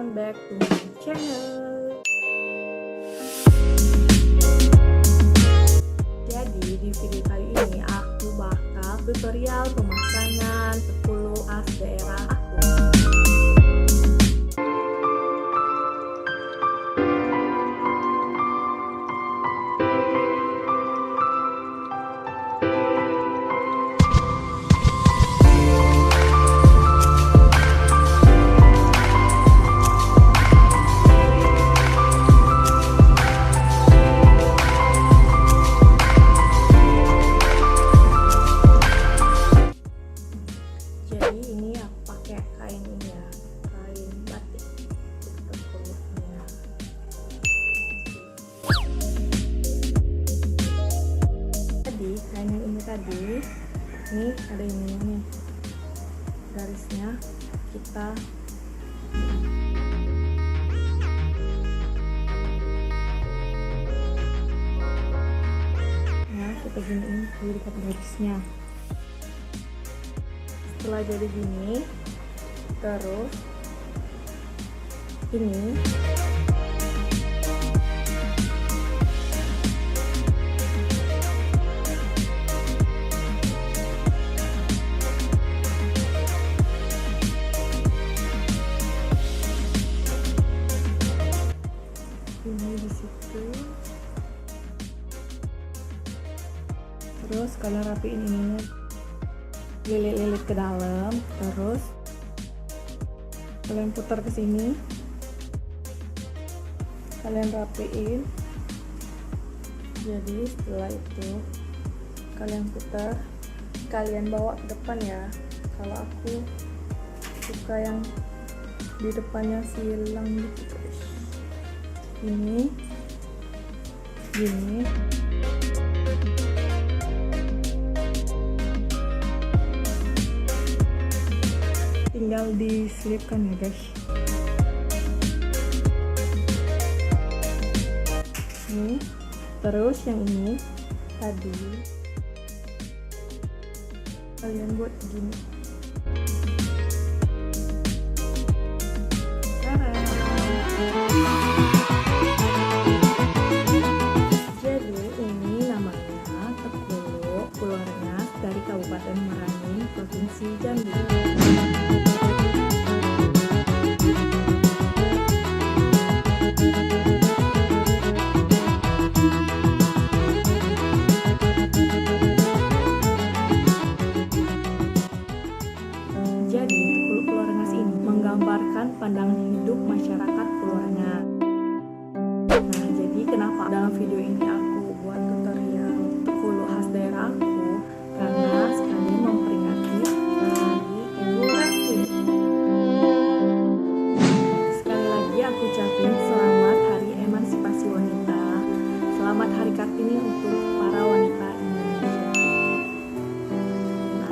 welcome back to my channel. Jadi di video kali ini aku bakal tutorial pemasangan tengkuluk khas daerah aku. Jadi ini aku pakai kain ini ya, kain batik Tengkuluknya. Tadi kain ini ini ada ini nih garisnya, kita giniin dulu dekat garisnya. Setelah jadi gini, terus ini di situ. Terus kalian rapiin ini, lilit-lilit ke dalam, terus kalian putar ke sini, kalian rapiin. Jadi setelah itu kalian putar, kalian bawa ke depan ya. Kalau aku suka yang di depannya silang gitu guys. Ini gini. Tinggal diselipkan ya guys. Ini terus yang ini tadi kalian buat gini. Jadi ini namanya Tengkuluk Pulau Rengas dari Kabupaten Merangin, Provinsi Jambi. Jadi, Tengkuluk Pulau Rengas ini menggambarkan pandangan hidup masyarakat Pulau Rengas. Nah, jadi kenapa dalam video ini aku buat tutorial tengkuluk khas daerah aku? Karena sekalian memperingati Hari Ibu Kartini. Sekali lagi aku ucapin selamat Hari Emansipasi Wanita, selamat Hari Kartini untuk para wanita Indonesia. Nah,